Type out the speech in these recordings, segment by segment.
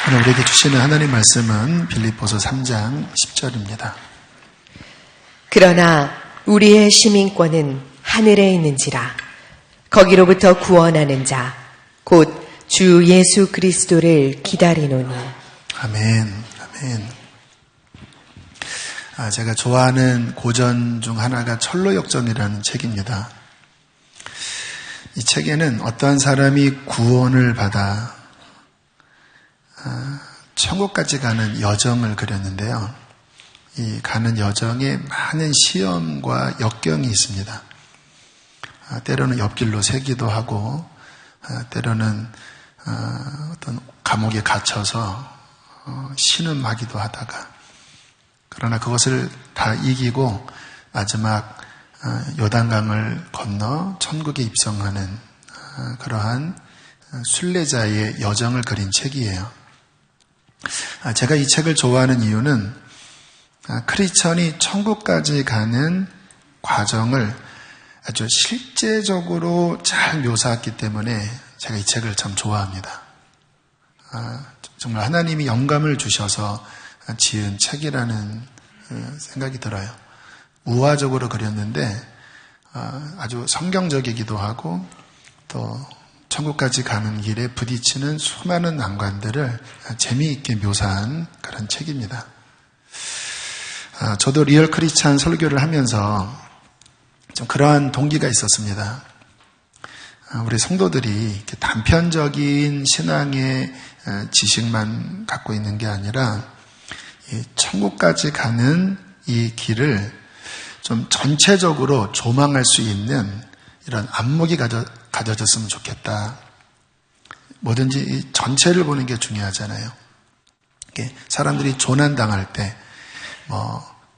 오늘 우리에게 주시는 하나님 말씀은 빌립보서 3장 10절입니다. 그러나 우리의 시민권은 하늘에 있는지라 거기로부터 구원하는 자 곧 주 예수 그리스도를 기다리노니. 아멘. 제가 좋아하는 고전 중 하나가 철로역정이라는 책입니다. 이 책에는 어떠한 사람이 구원을 받아 천국까지 가는 여정을 그렸는데요. 이 가는 여정에 많은 시험과 역경이 있습니다. 때로는 옆길로 새기도 하고, 때로는 어떤 감옥에 갇혀서 신음하기도 하다가, 그러나 그것을 다 이기고 마지막 요단강을 건너 천국에 입성하는 그러한 순례자의 여정을 그린 책이에요. 제가 이 책을 좋아하는 이유는 크리스천이 천국까지 가는 과정을 아주 실제적으로 잘 묘사했기 때문에 제가 이 책을 참 좋아합니다. 정말 하나님이 영감을 주셔서 지은 책이라는 생각이 들어요. 우화적으로 그렸는데 아주 성경적이기도 하고 또 천국까지 가는 길에 부딪히는 수많은 난관들을 재미있게 묘사한 그런 책입니다. 저도 리얼 크리스찬 설교를 하면서 좀 그러한 동기가 있었습니다. 우리 성도들이 이렇게 단편적인 신앙의 지식만 갖고 있는 게 아니라 천국까지 가는 이 길을 좀 전체적으로 조망할 수 있는 이런 안목이 가져졌으면 좋겠다. 뭐든지 이 전체를 보는 게 중요하잖아요. 사람들이 조난당할 때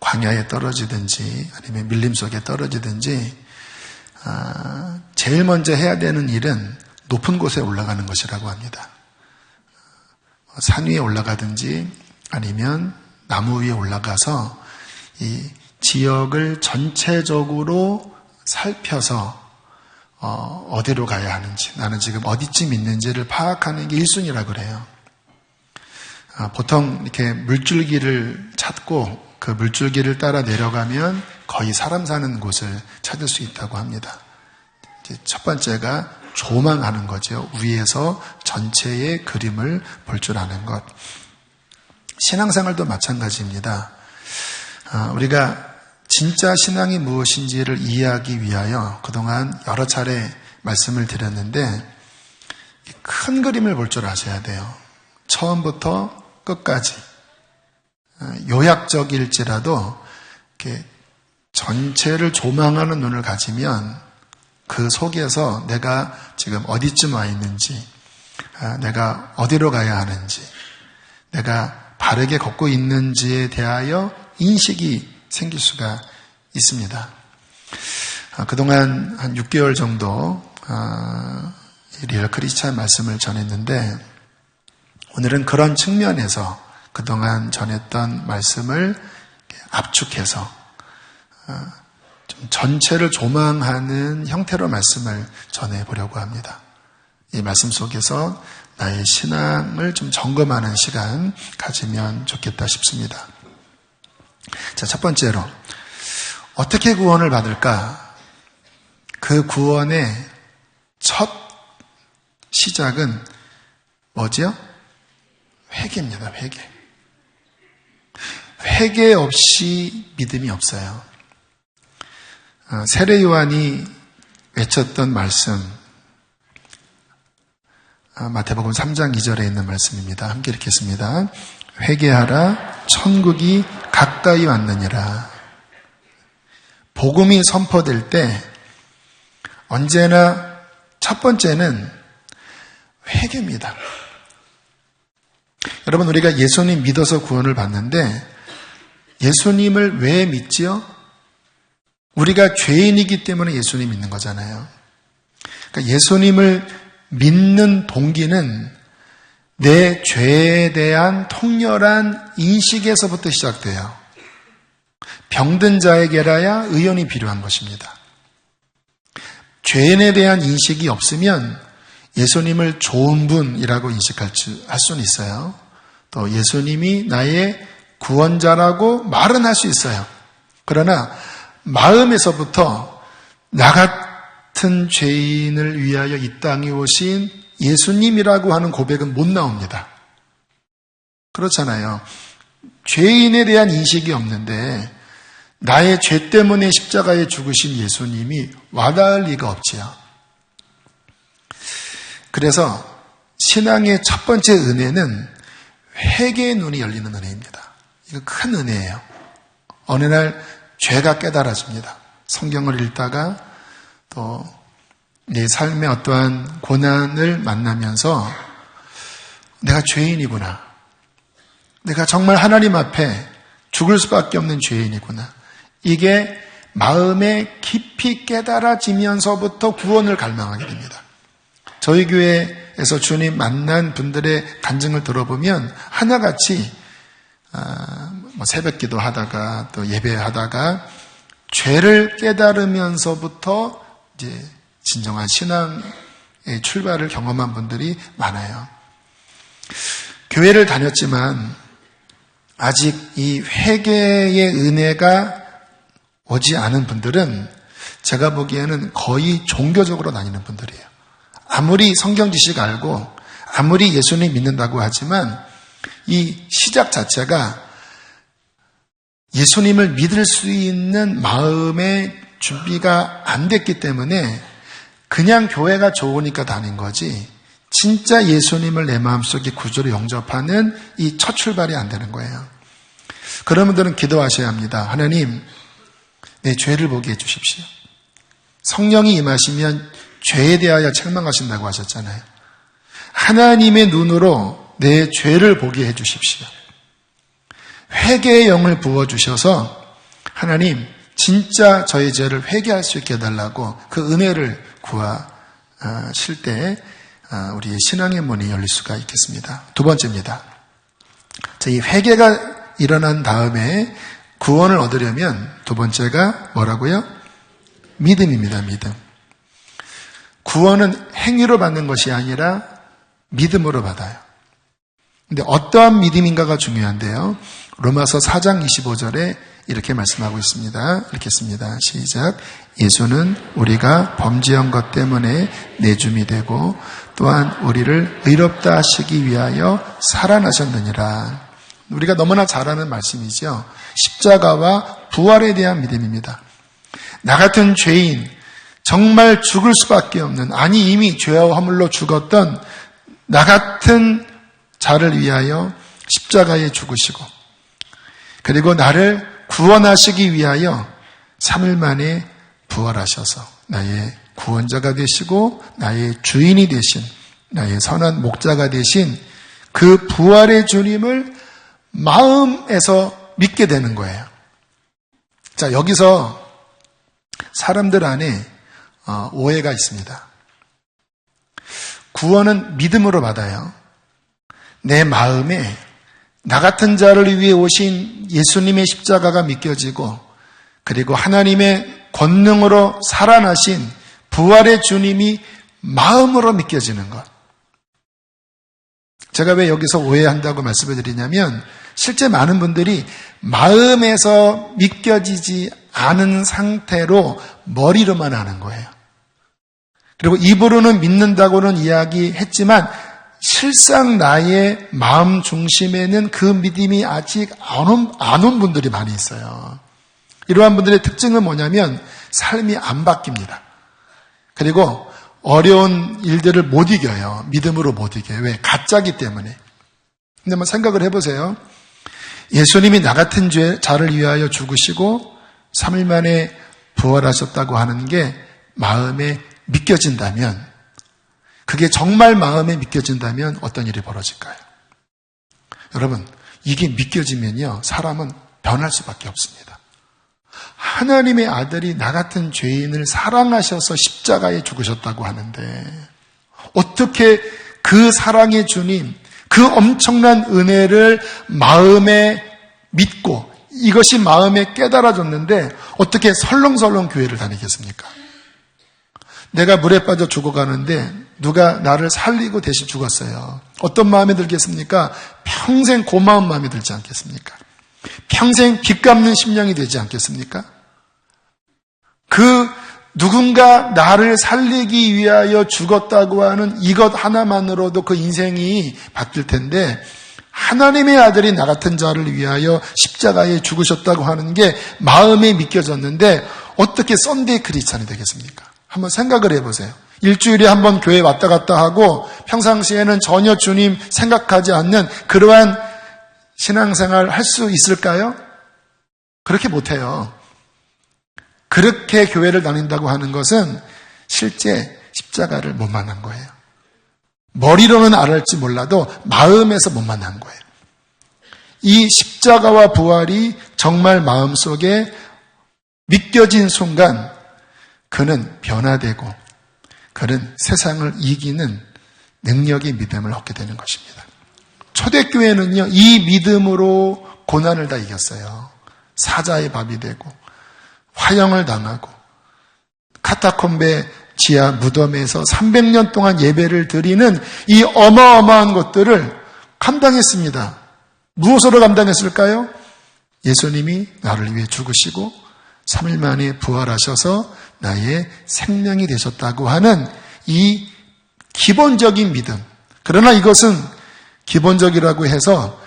광야에 떨어지든지 아니면 밀림 속에 떨어지든지 제일 먼저 해야 되는 일은 높은 곳에 올라가는 것이라고 합니다. 산 위에 올라가든지 아니면 나무 위에 올라가서 이 지역을 전체적으로 살펴서 어디로 가야 하는지, 나는 지금 어디쯤 있는지를 파악하는 게 1순위라고 그래요. 보통 이렇게 물줄기를 찾고 그 물줄기를 따라 내려가면 거의 사람 사는 곳을 찾을 수 있다고 합니다. 첫 번째가 조망하는 거죠. 위에서 전체의 그림을 볼 줄 아는 것. 신앙생활도 마찬가지입니다. 우리가 진짜 신앙이 무엇인지를 이해하기 위하여 그동안 여러 차례 말씀을 드렸는데 큰 그림을 볼 줄 아셔야 돼요. 처음부터 끝까지. 요약적일지라도 이렇게 전체를 조망하는 눈을 가지면 그 속에서 내가 지금 어디쯤 와 있는지, 내가 어디로 가야 하는지, 내가 바르게 걷고 있는지에 대하여 인식이 생길 수가 있습니다. 그동안 한 6개월 정도 리얼 크리스찬 말씀을 전했는데 오늘은 그런 측면에서 그동안 전했던 말씀을 압축해서 좀 전체를 조망하는 형태로 말씀을 전해보려고 합니다. 이 말씀 속에서 나의 신앙을 좀 점검하는 시간 가지면 좋겠다 싶습니다. 자, 첫 번째로 어떻게 구원을 받을까? 그 구원의 첫 시작은 뭐죠? 회개입니다. 회개 없이 믿음이 없어요. 세례 요한이 외쳤던 말씀, 마태복음 3장 2절에 있는 말씀입니다. 함께 읽겠습니다. 회개하라, 천국이 가까이 왔느니라. 복음이 선포될 때 언제나 첫 번째는 회개입니다. 여러분, 우리가 예수님 믿어서 구원을 받는데 예수님을 왜 믿지요? 우리가 죄인이기 때문에 예수님 믿는 거잖아요. 그러니까 예수님을 믿는 동기는 내 죄에 대한 통렬한 인식에서부터 시작돼요. 병든 자에게라야 의원이 필요한 것입니다. 죄인에 대한 인식이 없으면 예수님을 좋은 분이라고 인식할 수는 있어요. 또 예수님이 나의 구원자라고 말은 할 수 있어요. 그러나 마음에서부터 나 같은 죄인을 위하여 이 땅에 오신 예수님이라고 하는 고백은 못 나옵니다. 그렇잖아요. 죄인에 대한 인식이 없는데 나의 죄 때문에 십자가에 죽으신 예수님이 와닿을 리가 없지요. 그래서 신앙의 첫 번째 은혜는 회개의 눈이 열리는 은혜입니다. 이거 큰 은혜예요. 어느 날 죄가 깨달아집니다. 성경을 읽다가 또 내 삶의 어떠한 고난을 만나면서 내가 죄인이구나. 내가 정말 하나님 앞에 죽을 수밖에 없는 죄인이구나. 이게 마음에 깊이 깨달아지면서부터 구원을 갈망하게 됩니다. 저희 교회에서 주님 만난 분들의 간증을 들어보면 하나같이 새벽 기도 하다가 또 예배하다가 죄를 깨달으면서부터 이제 진정한 신앙의 출발을 경험한 분들이 많아요. 교회를 다녔지만 아직 이 회개의 은혜가 오지 않은 분들은 제가 보기에는 거의 종교적으로 다니는 분들이에요. 아무리 성경 지식 알고 아무리 예수님 믿는다고 하지만 이 시작 자체가 예수님을 믿을 수 있는 마음의 준비가 안 됐기 때문에 그냥 교회가 좋으니까 다닌 거지 진짜 예수님을 내 마음속에 구주로 영접하는 이 첫 출발이 안 되는 거예요. 그런 분들은 기도하셔야 합니다. 하나님, 내 죄를 보게 해주십시오. 성령이 임하시면 죄에 대하여 책망하신다고 하셨잖아요. 하나님의 눈으로 내 죄를 보게 해주십시오. 회개의 영을 부어주셔서 하나님 진짜 저의 죄를 회개할 수 있게 해달라고 그 은혜를 구하실 때 우리의 신앙의 문이 열릴 수가 있겠습니다. 두 번째입니다. 이 회개가 일어난 다음에 구원을 얻으려면 두 번째가 뭐라고요? 믿음입니다. 믿음. 구원은 행위로 받는 것이 아니라 믿음으로 받아요. 근데 어떠한 믿음인가가 중요한데요. 로마서 4장 25절에 이렇게 말씀하고 있습니다. 읽겠습니다. 시작. 예수는 우리가 범죄한 것 때문에 내줌이 되고 또한 우리를 의롭다 하시기 위하여 살아나셨느니라. 우리가 너무나 잘 아는 말씀이죠. 십자가와 부활에 대한 믿음입니다. 나 같은 죄인, 정말 죽을 수밖에 없는, 아니 이미 죄와 허물로 죽었던 나 같은 자를 위하여 십자가에 죽으시고 그리고 나를 구원하시기 위하여 3일 만에 부활하셔서 나의 구원자가 되시고 나의 주인이 되신 나의 선한 목자가 되신 그 부활의 주님을 마음에서 믿게 되는 거예요. 자, 여기서 사람들 안에 오해가 있습니다. 구원은 믿음으로 받아요. 내 마음에 나 같은 자를 위해 오신 예수님의 십자가가 믿겨지고 그리고 하나님의 권능으로 살아나신 부활의 주님이 마음으로 믿겨지는 것. 제가 왜 여기서 오해한다고 말씀을 드리냐면 실제 많은 분들이 마음에서 믿겨지지 않은 상태로 머리로만 하는 거예요. 그리고 입으로는 믿는다고는 이야기했지만 실상 나의 마음 중심에는 그 믿음이 아직 안 온 분들이 많이 있어요. 이러한 분들의 특징은 뭐냐면 삶이 안 바뀝니다. 그리고 어려운 일들을 못 이겨요. 믿음으로 못 이겨요. 왜? 가짜기 때문에. 근데 한번 생각을 해보세요. 예수님이 나 같은 자를 위하여 죽으시고 3일 만에 부활하셨다고 하는 게 마음에 믿겨진다면, 그게 정말 마음에 믿겨진다면 어떤 일이 벌어질까요? 여러분, 이게 믿겨지면요, 사람은 변할 수밖에 없습니다. 하나님의 아들이 나 같은 죄인을 사랑하셔서 십자가에 죽으셨다고 하는데 어떻게 그 사랑의 주님, 그 엄청난 은혜를 마음에 믿고 이것이 마음에 깨달아졌는데 어떻게 설렁설렁 교회를 다니겠습니까? 내가 물에 빠져 죽어가는데 누가 나를 살리고 대신 죽었어요. 어떤 마음이 들겠습니까? 평생 고마운 마음이 들지 않겠습니까? 평생 빚 갚는 심령이 되지 않겠습니까? 그 누군가 나를 살리기 위하여 죽었다고 하는 이것 하나만으로도 그 인생이 바뀔 텐데, 하나님의 아들이 나 같은 자를 위하여 십자가에 죽으셨다고 하는 게 마음에 믿겨졌는데 어떻게 썬데이 크리스찬이 되겠습니까? 한번 생각을 해보세요. 일주일에 한 번 교회 왔다 갔다 하고 평상시에는 전혀 주님 생각하지 않는 그러한 신앙생활 할 수 있을까요? 그렇게 못해요. 그렇게 교회를 다닌다고 하는 것은 실제 십자가를 못 만난 거예요. 머리로는 알았지 몰라도 마음에서 못 만난 거예요. 이 십자가와 부활이 정말 마음속에 믿겨진 순간 그는 변화되고 그는 세상을 이기는 능력의 믿음을 얻게 되는 것입니다. 초대교회는요, 이 믿음으로 고난을 다 이겼어요. 사자의 밥이 되고 화형을 당하고 카타콤베 지하 무덤에서 300년 동안 예배를 드리는 이 어마어마한 것들을 감당했습니다. 무엇으로 감당했을까요? 예수님이 나를 위해 죽으시고 3일 만에 부활하셔서 나의 생명이 되셨다고 하는 이 기본적인 믿음. 그러나 이것은 기본적이라고 해서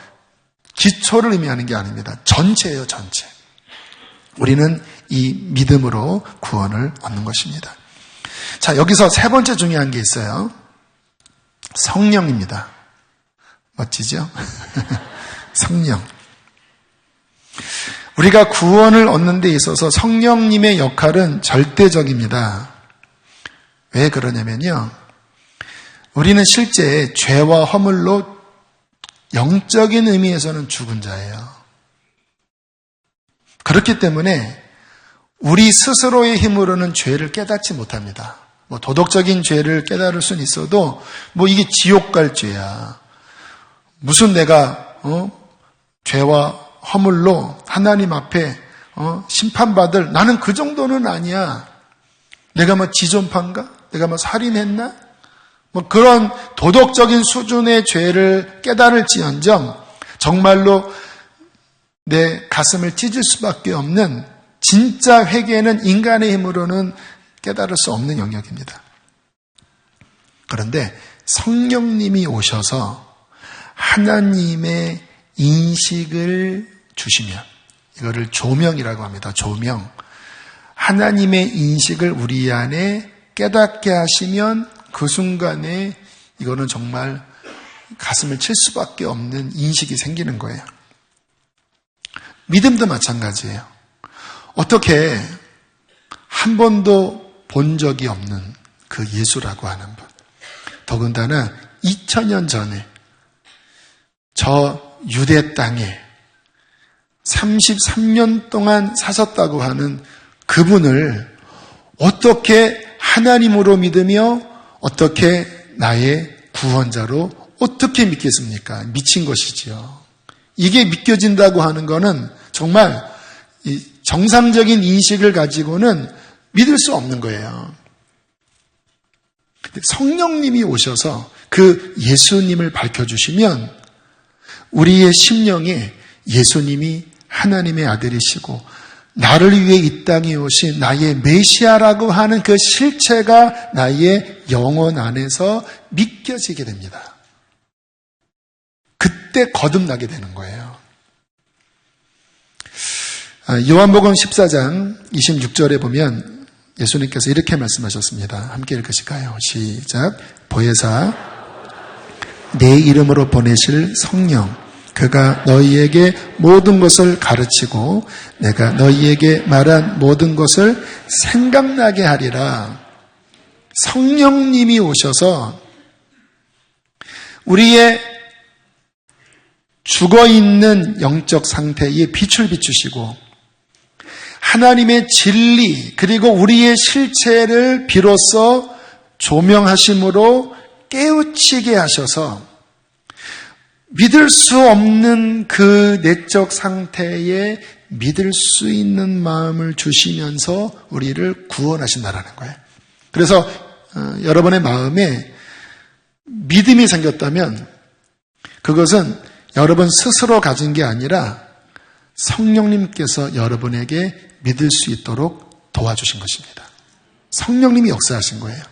기초를 의미하는 게 아닙니다. 전체예요, 전체. 우리는 이 믿음으로 구원을 얻는 것입니다. 자, 여기서 세 번째 중요한 게 있어요. 성령입니다. 멋지죠? 성령. 우리가 구원을 얻는 데 있어서 성령님의 역할은 절대적입니다. 왜 그러냐면요, 우리는 실제 죄와 허물로 영적인 의미에서는 죽은 자예요. 그렇기 때문에 우리 스스로의 힘으로는 죄를 깨닫지 못합니다. 도덕적인 죄를 깨달을 수는 있어도 이게 지옥 갈 죄야. 무슨 내가 죄와 허물로 하나님 앞에 심판받을, 나는 그 정도는 아니야. 내가 지존파인가? 내가 살인했나? 그런 도덕적인 수준의 죄를 깨달을지언정 정말로 내 가슴을 찢을 수밖에 없는 진짜 회개는 인간의 힘으로는 깨달을 수 없는 영역입니다. 그런데 성령님이 오셔서 하나님의 인식을 주시면, 이거를 조명이라고 합니다. 조명. 하나님의 인식을 우리 안에 깨닫게 하시면 그 순간에 이거는 정말 가슴을 칠 수밖에 없는 인식이 생기는 거예요. 믿음도 마찬가지예요. 어떻게 한 번도 본 적이 없는 그 예수라고 하는 분, 더군다나 2000년 전에 저 유대 땅에 33년 동안 사셨다고 하는 그분을 어떻게 하나님으로 믿으며 어떻게 나의 구원자로 어떻게 믿겠습니까? 미친 것이지요. 이게 믿겨진다고 하는 거는 정말 정상적인 인식을 가지고는 믿을 수 없는 거예요. 성령님이 오셔서 그 예수님을 밝혀주시면 우리의 심령에 예수님이 하나님의 아들이시고 나를 위해 이 땅에 오신 나의 메시아라고 하는 그 실체가 나의 영혼 안에서 믿겨지게 됩니다. 그때 거듭나게 되는 거예요. 요한복음 14장 26절에 보면 예수님께서 이렇게 말씀하셨습니다. 함께 읽으실까요? 시작. 보혜사 내 이름으로 보내실 성령, 그가 너희에게 모든 것을 가르치고 내가 너희에게 말한 모든 것을 생각나게 하리라. 성령님이 오셔서 우리의 죽어있는 영적 상태에 빛을 비추시고 하나님의 진리 그리고 우리의 실체를 비로소 조명하심으로 깨우치게 하셔서 믿을 수 없는 그 내적 상태에 믿을 수 있는 마음을 주시면서 우리를 구원하신다라는 거예요. 그래서 여러분의 마음에 믿음이 생겼다면 그것은 여러분 스스로 가진 게 아니라 성령님께서 여러분에게 믿을 수 있도록 도와주신 것입니다. 성령님이 역사하신 거예요.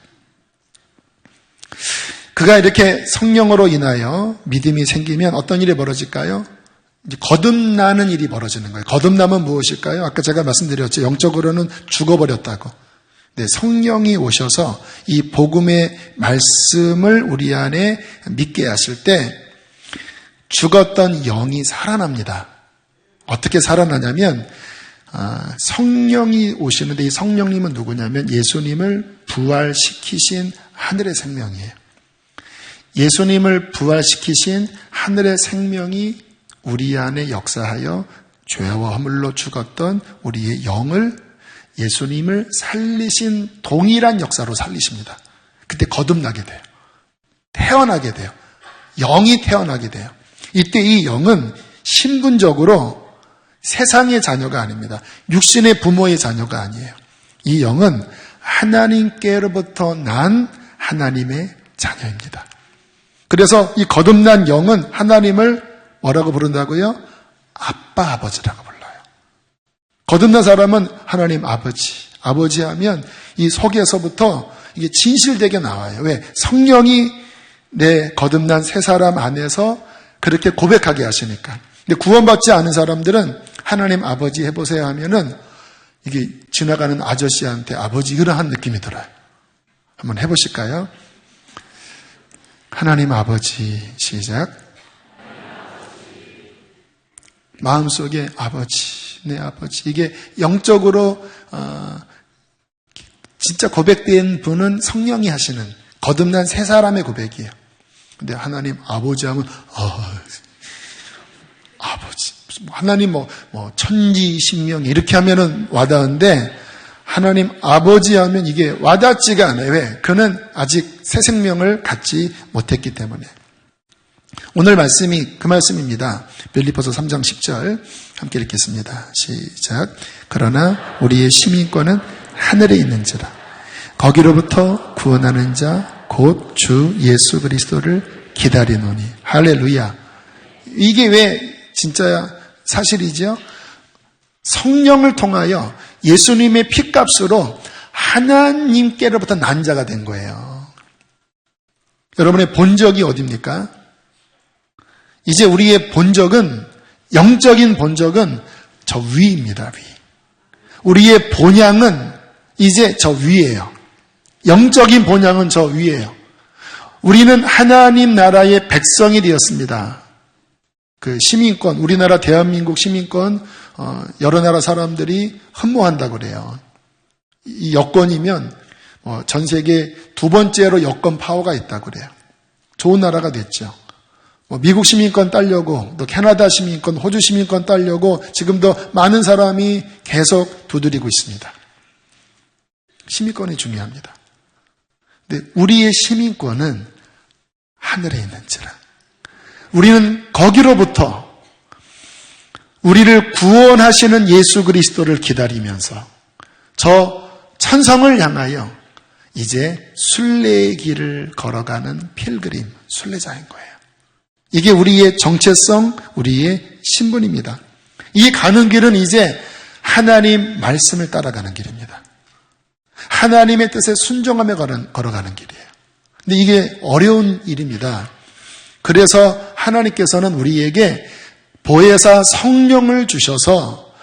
그가 이렇게 성령으로 인하여 믿음이 생기면 어떤 일이 벌어질까요? 이제 거듭나는 일이 벌어지는 거예요. 거듭남은 무엇일까요? 아까 제가 말씀드렸죠. 영적으로는 죽어버렸다고. 네, 성령이 오셔서 이 복음의 말씀을 우리 안에 믿게 하실 때 죽었던 영이 살아납니다. 어떻게 살아나냐면 성령이 오시는데 이 성령님은 누구냐면 예수님을 부활시키신 하늘의 생명이에요. 예수님을 부활시키신 하늘의 생명이 우리 안에 역사하여 죄와 허물로 죽었던 우리의 영을 예수님을 살리신 동일한 역사로 살리십니다. 그때 거듭나게 돼요. 태어나게 돼요. 영이 태어나게 돼요. 이때 이 영은 신분적으로 세상의 자녀가 아닙니다. 육신의 부모의 자녀가 아니에요. 이 영은 하나님께로부터 난 하나님의 자녀입니다. 그래서 이 거듭난 영은 하나님을 뭐라고 부른다고요? 아빠, 아버지라고 불러요. 거듭난 사람은 하나님 아버지. 아버지 하면 이 속에서부터 이게 진실되게 나와요. 왜? 성령이 내 거듭난 새 사람 안에서 그렇게 고백하게 하시니까. 근데 구원받지 않은 사람들은 하나님 아버지 해보세요 하면은 이게 지나가는 아저씨한테 아버지 이러한 느낌이 들어요. 한번 해보실까요? 하나님 아버지, 시작. 마음속에 아버지, 내 아버지. 이게 영적으로 진짜 고백된 분은 성령이 하시는 거듭난 새 사람의 고백이에요. 근데 하나님 아버지 하면 아버지. 하나님 천지신명이 이렇게 하면은 와닿는데 하나님 아버지 하면 이게 와닿지가 않아요. 왜? 그는 아직 새 생명을 갖지 못했기 때문에. 오늘 말씀이 그 말씀입니다. 빌립보서 3장 10절 함께 읽겠습니다. 시작. 그러나 우리의 시민권은 하늘에 있는지라 거기로부터 구원하는 자 곧 주 예수 그리스도를 기다리노니. 할렐루야. 이게 왜 진짜 사실이죠? 성령을 통하여 예수님의 피값으로 하나님께로부터 난 자가 된 거예요. 여러분의 본적이 어디입니까? 이제 우리의 본적은, 영적인 본적은 저 위입니다, 위. 우리의 본향은 이제 저 위예요. 영적인 본향은 저 위예요. 우리는 하나님 나라의 백성이 되었습니다. 그 시민권, 우리나라 대한민국 시민권, 여러 나라 사람들이 흠모한다고 그래요. 이 여권이면 전 세계 두 번째로 여권 파워가 있다고 그래요. 좋은 나라가 됐죠. 미국 시민권 따려고, 또 캐나다 시민권, 호주 시민권 따려고 지금도 많은 사람이 계속 두드리고 있습니다. 시민권이 중요합니다. 근데 우리의 시민권은 하늘에 있는지라. 우리는 거기로부터 우리를 구원하시는 예수 그리스도를 기다리면서 저 천성을 향하여 이제 순례의 길을 걸어가는 필그림, 순례자인 거예요. 이게 우리의 정체성, 우리의 신분입니다. 이 가는 길은 이제 하나님 말씀을 따라가는 길입니다. 하나님의 뜻에 순종하며 걸어가는 길이에요. 근데 이게 어려운 일입니다. 그래서 하나님께서는 우리에게 보혜사 성령을 주셔서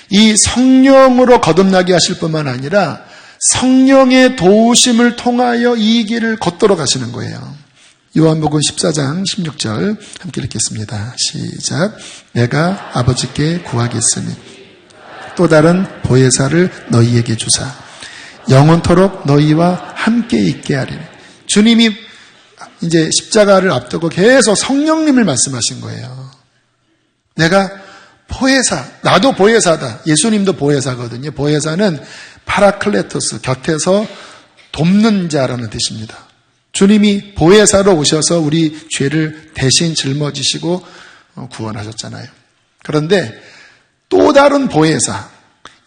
이 성령으로 거듭나게 하실 뿐만 아니라 성령의 도우심을 통하여 이 길을 걷도록 하시는 거예요. 요한복음 14장 16절 함께 읽겠습니다. 시작. 내가 아버지께 구하겠으니 또 다른 보혜사를 너희에게 주사 영원토록 너희와 함께 있게 하리니. 주님이 이제 십자가를 앞두고 계속 성령님을 말씀하신 거예요. 내가 보혜사, 나도 보혜사다. 예수님도 보혜사거든요. 보혜사는 파라클레토스, 곁에서 돕는 자라는 뜻입니다. 주님이 보혜사로 오셔서 우리 죄를 대신 짊어지시고 구원하셨잖아요. 그런데 또 다른 보혜사,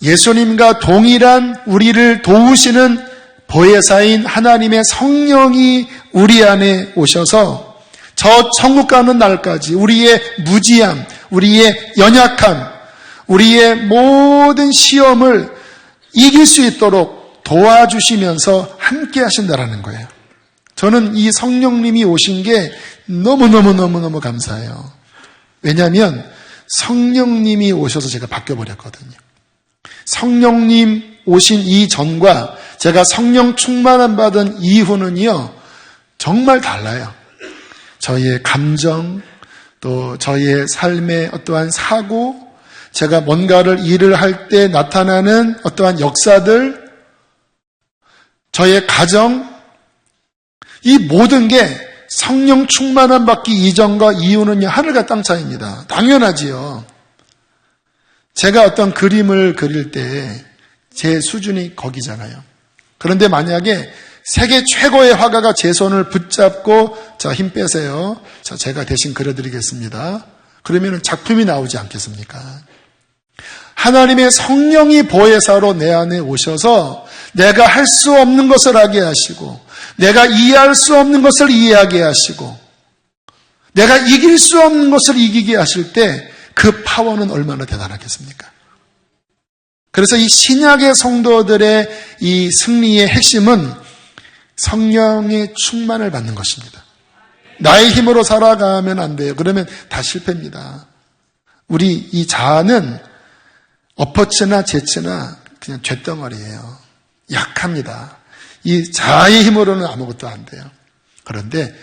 예수님과 동일한 우리를 도우시는 보혜사인 하나님의 성령이 우리 안에 오셔서 저 천국 가는 날까지 우리의 무지함, 우리의 연약함, 우리의 모든 시험을 이길 수 있도록 도와주시면서 함께 하신다라는 거예요. 저는 이 성령님이 오신 게 너무너무 감사해요. 왜냐하면 성령님이 오셔서 제가 바뀌어버렸거든요. 성령님 오신 이전과 제가 성령 충만함 받은 이후는요, 정말 달라요. 저희의 감정, 또 저희의 삶의 어떠한 사고, 제가 뭔가를 일을 할 때 나타나는 어떠한 역사들, 저의 가정, 이 모든 게 성령 충만함 받기 이전과 이후는요, 하늘과 땅 차이입니다. 당연하지요. 제가 어떤 그림을 그릴 때 제 수준이 거기잖아요. 그런데 만약에 세계 최고의 화가가 제 손을 붙잡고 자, 힘 빼세요. 자, 제가 대신 그려드리겠습니다. 그러면 작품이 나오지 않겠습니까? 하나님의 성령이 보혜사로 내 안에 오셔서 내가 할 수 없는 것을 하게 하시고, 내가 이해할 수 없는 것을 이해하게 하시고, 내가 이길 수 없는 것을 이기게 하실 때 그 파워는 얼마나 대단하겠습니까? 그래서 이 신약의 성도들의 이 승리의 핵심은 성령의 충만을 받는 것입니다. 나의 힘으로 살아가면 안 돼요. 그러면 다 실패입니다. 우리 이 자아는 엎어치나 제치나 그냥 쇳덩어리예요. 약합니다. 이 자아의 힘으로는 아무것도 안 돼요. 그런데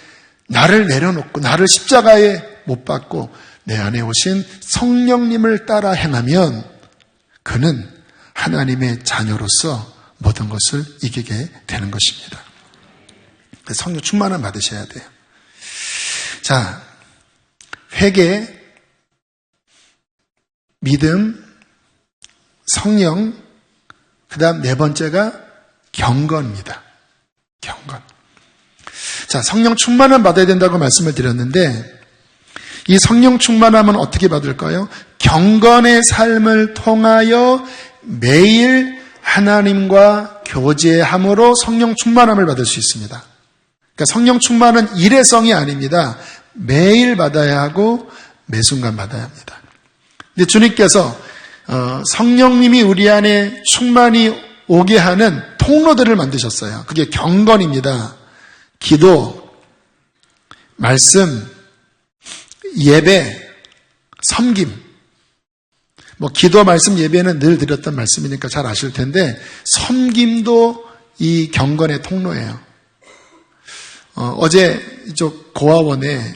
나를 내려놓고 나를 십자가에 못 박고 내 안에 오신 성령님을 따라 행하면 그는 하나님의 자녀로서 모든 것을 이기게 되는 것입니다. 성령 충만함 받으셔야 돼요. 자, 회개, 믿음, 성령, 그 다음 네 번째가 경건입니다. 경건. 자, 성령 충만함 받아야 된다고 말씀을 드렸는데, 이 성령 충만함은 어떻게 받을까요? 경건의 삶을 통하여 매일 하나님과 교제함으로 성령 충만함을 받을 수 있습니다. 그러니까 성령 충만은 일회성이 아닙니다. 매일 받아야 하고 매 순간 받아야 합니다. 근데 주님께서 성령님이 우리 안에 충만히 오게 하는 통로들을 만드셨어요. 그게 경건입니다. 기도, 말씀, 예배, 섬김. 기도, 말씀, 예배는 늘 드렸던 말씀이니까 잘 아실 텐데, 섬김도 이 경건의 통로예요. 어제 이쪽 고아원에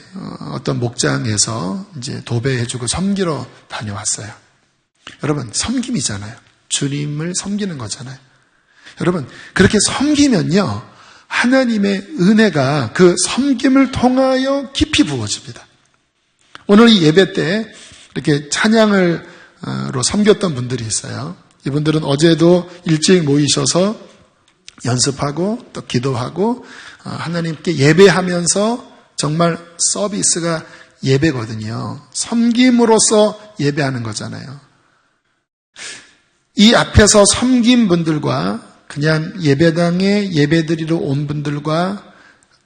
어떤 목장에서 이제 도배해주고 섬기러 다녀왔어요. 여러분, 섬김이잖아요. 주님을 섬기는 거잖아요. 여러분, 그렇게 섬기면요, 하나님의 은혜가 그 섬김을 통하여 깊이 부어집니다. 오늘 이 예배 때 이렇게 찬양으로 섬겼던 분들이 있어요. 이분들은 어제도 일찍 모이셔서 연습하고 또 기도하고 하나님께 예배하면서 정말 서비스가 예배거든요. 섬김으로써 예배하는 거잖아요. 이 앞에서 섬긴 분들과 그냥 예배당에 예배드리러 온 분들과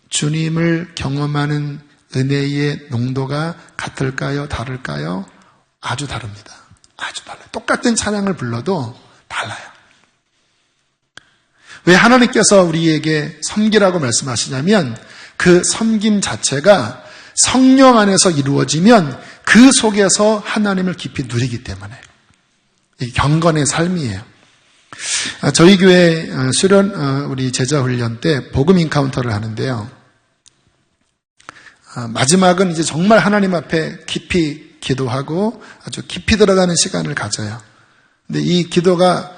주님을 경험하는 은혜의 농도가 같을까요? 다를까요? 아주 다릅니다. 아주 달라요. 똑같은 찬양을 불러도 달라요. 왜 하나님께서 우리에게 섬기라고 말씀하시냐면 그 섬김 자체가 성령 안에서 이루어지면 그 속에서 하나님을 깊이 누리기 때문에 이 경건의 삶이에요. 저희 교회 수련 우리 제자 훈련 때 복음 인카운터를 하는데요. 마지막은 이제 정말 하나님 앞에 깊이 기도하고 아주 깊이 들어가는 시간을 가져요. 근데 이 기도가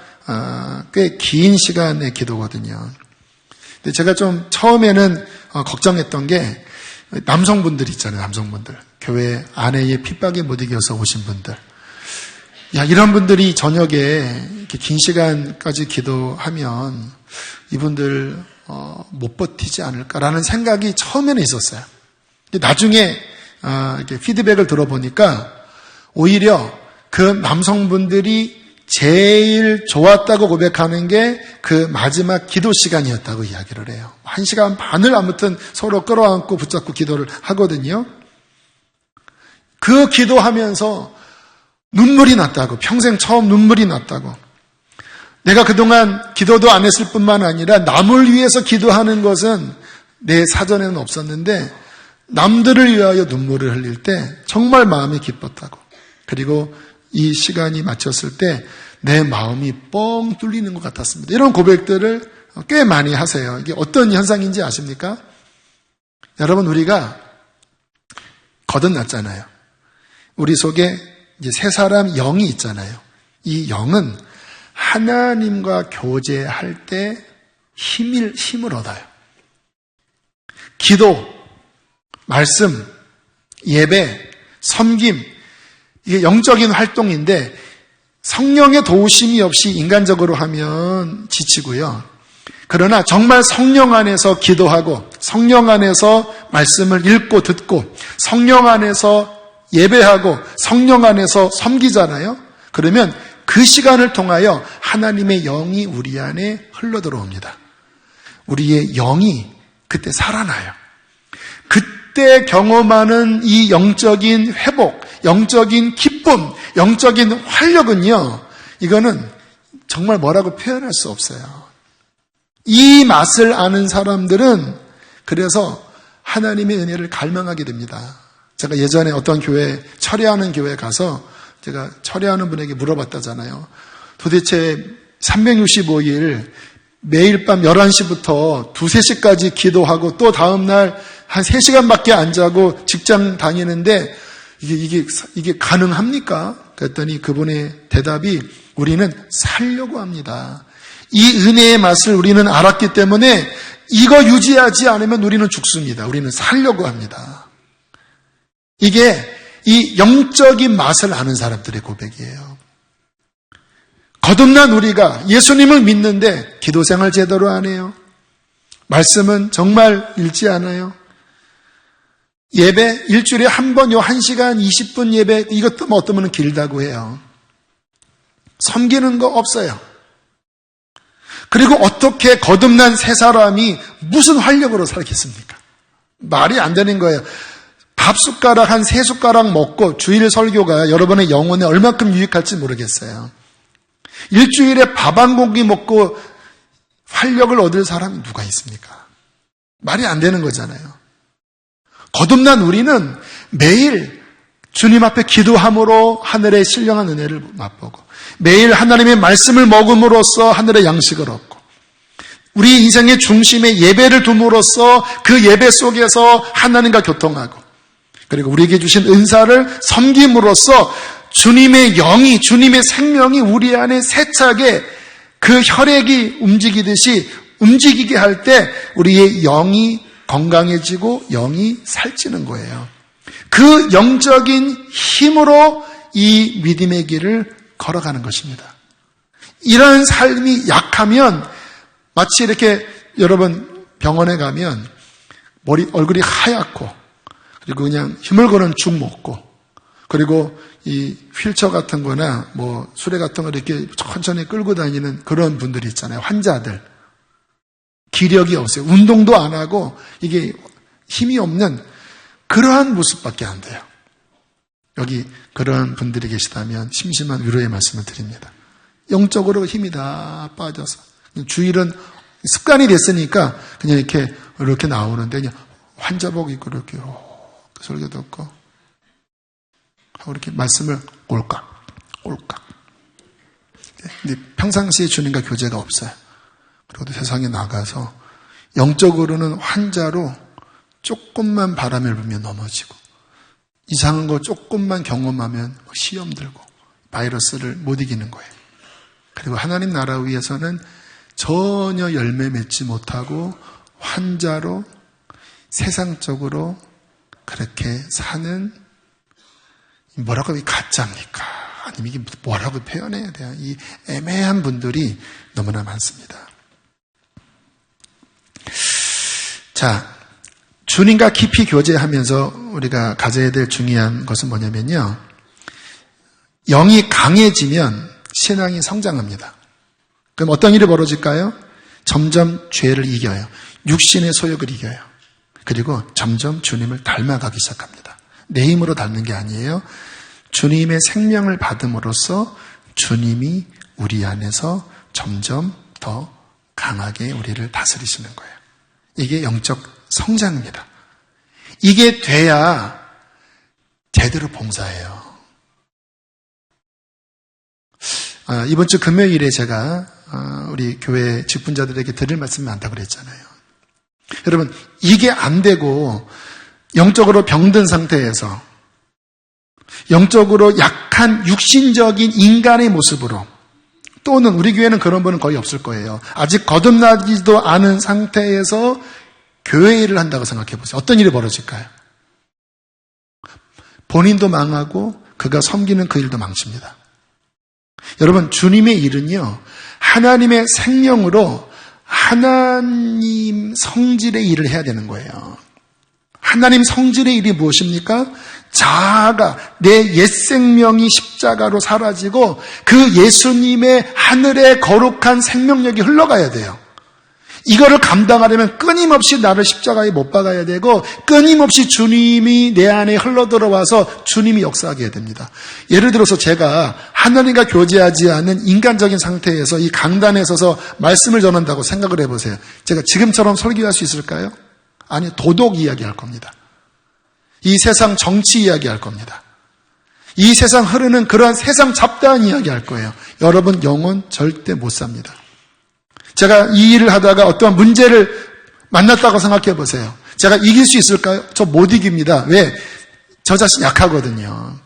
꽤 긴 시간의 기도거든요. 근데 제가 좀 처음에는 걱정했던 게 남성분들 있잖아요. 남성분들. 교회 아내의 핍박에 못 이겨서 오신 분들. 야, 이런 분들이 저녁에 이렇게 긴 시간까지 기도하면 이분들 못 버티지 않을까라는 생각이 처음에는 있었어요. 근데 나중에 이렇게 피드백을 들어보니까 오히려 그 남성분들이 제일 좋았다고 고백하는 게 그 마지막 기도 시간이었다고 이야기를 해요. 1시간 반을 아무튼 서로 끌어안고 붙잡고 기도를 하거든요. 그 기도하면서 눈물이 났다고, 평생 처음 눈물이 났다고. 내가 그동안 기도도 안 했을 뿐만 아니라 남을 위해서 기도하는 것은 내 사전에는 없었는데 남들을 위하여 눈물을 흘릴 때 정말 마음이 기뻤다고. 그리고 이 시간이 마쳤을 때 내 마음이 뻥 뚫리는 것 같았습니다. 이런 고백들을 꽤 많이 하세요. 이게 어떤 현상인지 아십니까? 여러분, 우리가 거듭났잖아요. 우리 속에 이제 새 사람 영이 있잖아요. 이 영은 하나님과 교제할 때 힘을 얻어요. 기도, 말씀, 예배, 섬김, 이게 영적인 활동인데 성령의 도우심이 없이 인간적으로 하면 지치고요. 그러나 정말 성령 안에서 기도하고 성령 안에서 말씀을 읽고 듣고 성령 안에서 예배하고 성령 안에서 섬기잖아요. 그러면 그 시간을 통하여 하나님의 영이 우리 안에 흘러들어옵니다. 우리의 영이 그때 살아나요. 그때 경험하는 이 영적인 회복, 영적인 기쁨, 영적인 활력은요, 이거는 정말 뭐라고 표현할 수 없어요. 이 맛을 아는 사람들은 그래서 하나님의 은혜를 갈망하게 됩니다. 제가 예전에 어떤 교회, 철회하는 교회에 가서 제가 철회하는 분에게 물어봤다잖아요. 도대체 365일 매일 밤 11시부터 2, 3시까지 기도하고 또 다음날 한 3시간밖에 안 자고 직장 다니는데 이게 가능합니까? 그랬더니 그분의 대답이 우리는 살려고 합니다. 이 은혜의 맛을 우리는 알았기 때문에 이거 유지하지 않으면 우리는 죽습니다. 우리는 살려고 합니다. 이게 이 영적인 맛을 아는 사람들의 고백이에요. 거듭난 우리가 예수님을 믿는데 기도 생활 제대로 안 해요. 말씀은 정말 읽지 않아요. 예배 일주일에 한 번 요 1시간 20분 예배 이것도 뭐 어떠면 길다고 해요. 섬기는 거 없어요. 그리고 어떻게 거듭난 새 사람이 무슨 활력으로 살겠습니까? 말이 안 되는 거예요. 밥 숟가락 한 3숟가락 먹고 주일 설교가 여러분의 영혼에 얼마큼 유익할지 모르겠어요. 일주일에 밥 한 공기 먹고 활력을 얻을 사람이 누가 있습니까? 말이 안 되는 거잖아요. 거듭난 우리는 매일 주님 앞에 기도함으로 하늘의 신령한 은혜를 맛보고 매일 하나님의 말씀을 먹음으로써 하늘의 양식을 얻고 우리 인생의 중심에 예배를 둠으로써 그 예배 속에서 하나님과 교통하고 그리고 우리에게 주신 은사를 섬김으로써 주님의 영이, 주님의 생명이 우리 안에 세차게 그 혈액이 움직이듯이 움직이게 할 때 우리의 영이 건강해지고 영이 살찌는 거예요. 그 영적인 힘으로 이 믿음의 길을 걸어가는 것입니다. 이런 삶이 약하면 마치 이렇게 여러분 병원에 가면 얼굴이 하얗고 그리고 그냥 힘을 거는 죽 먹고 그리고 이 휠체어 같은 거나 뭐 수레 같은 거 이렇게 천천히 끌고 다니는 그런 분들이 있잖아요. 환자들. 기력이 없어요. 운동도 안 하고 이게 힘이 없는 그러한 모습밖에 안 돼요. 여기 그런 분들이 계시다면 심심한 위로의 말씀을 드립니다. 영적으로 힘이 다 빠져서 주일은 습관이 됐으니까 그냥 이렇게 나오는데 그냥 환자복 입고 이렇게 설교 듣고 하고 이렇게 말씀을 꼴깍. 근데 평상시에 주님과 교제가 없어요. 그리고 세상에 나가서 영적으로는 환자로 조금만 바람을 불면 넘어지고 이상한 거 조금만 경험하면 시험 들고 바이러스를 못 이기는 거예요. 그리고 하나님 나라 위에서는 전혀 열매 맺지 못하고 환자로 세상적으로 그렇게 사는 뭐라고 하면 가짜입니까? 아니면 이게 뭐라고 표현해야 돼요? 이 애매한 분들이 너무나 많습니다. 자, 주님과 깊이 교제하면서 우리가 가져야 될 중요한 것은 뭐냐면요. 영이 강해지면 신앙이 성장합니다. 그럼 어떤 일이 벌어질까요? 점점 죄를 이겨요. 육신의 소욕을 이겨요. 그리고 점점 주님을 닮아가기 시작합니다. 내 힘으로 닮는 게 아니에요. 주님의 생명을 받음으로써 주님이 우리 안에서 점점 더 강하게 우리를 다스리시는 거예요. 이게 영적 성장입니다. 이게 돼야 제대로 봉사해요. 이번 주 금요일에 제가 우리 교회 직분자들에게 드릴 말씀이 많다고 그랬잖아요. 여러분, 이게 안 되고 영적으로 병든 상태에서 영적으로 약한 육신적인 인간의 모습으로, 또는 우리 교회는 그런 분은 거의 없을 거예요. 아직 거듭나지도 않은 상태에서 교회 일을 한다고 생각해 보세요. 어떤 일이 벌어질까요? 본인도 망하고 그가 섬기는 그 일도 망칩니다. 여러분, 주님의 일은요, 하나님의 생명으로 하나님 성질의 일을 해야 되는 거예요. 하나님 성질의 일이 무엇입니까? 자아가, 내 옛 생명이 십자가로 사라지고 그 예수님의 하늘의 거룩한 생명력이 흘러가야 돼요. 이거를 감당하려면 끊임없이 나를 십자가에 못 박아야 되고, 끊임없이 주님이 내 안에 흘러들어와서 주님이 역사하게 해야 됩니다. 예를 들어서 제가 하나님과 교제하지 않은 인간적인 상태에서 이 강단에 서서 말씀을 전한다고 생각을 해보세요. 제가 지금처럼 설교할 수 있을까요? 아니, 도덕 이야기할 겁니다. 이 세상 정치 이야기할 겁니다. 이 세상 흐르는 그러한 세상 잡다한 이야기할 거예요. 여러분, 영혼 절대 못 삽니다. 제가 이 일을 하다가 어떠한 문제를 만났다고 생각해 보세요. 제가 이길 수 있을까요? 저 못 이깁니다. 왜? 저 자신 약하거든요.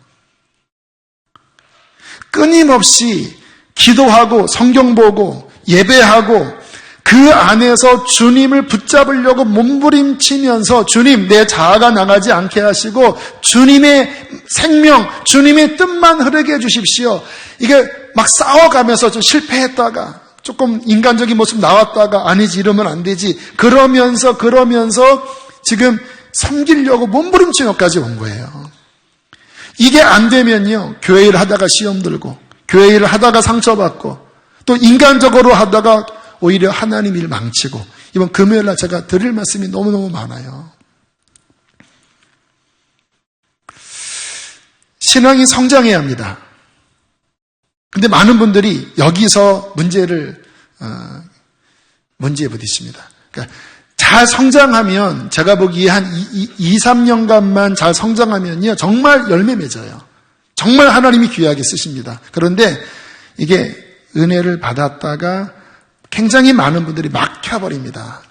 끊임없이 기도하고 성경 보고 예배하고 그 안에서 주님을 붙잡으려고 몸부림치면서 주님, 내 자아가 나가지 않게 하시고 주님의 생명, 주님의 뜻만 흐르게 해주십시오. 이게 막 싸워가면서 좀 실패했다가 조금 인간적인 모습 나왔다가 아니지, 이러면 안 되지, 그러면서 지금 섬기려고 몸부림치면까지 온 거예요. 이게 안 되면요, 교회 일 하다가 시험 들고, 교회 일 하다가 상처받고, 또 인간적으로 하다가 오히려 하나님 일 망치고. 이번 금요일날 제가 드릴 말씀이 너무너무 많아요. 신앙이 성장해야 합니다. 근데 많은 분들이 여기서 문제에 부딪힙니다. 그러니까 잘 성장하면, 제가 보기에 한 2, 3년간만 잘 성장하면요, 정말 열매 맺어요. 정말 하나님이 귀하게 쓰십니다. 그런데 이게 은혜를 받았다가 굉장히 많은 분들이 막혀버립니다.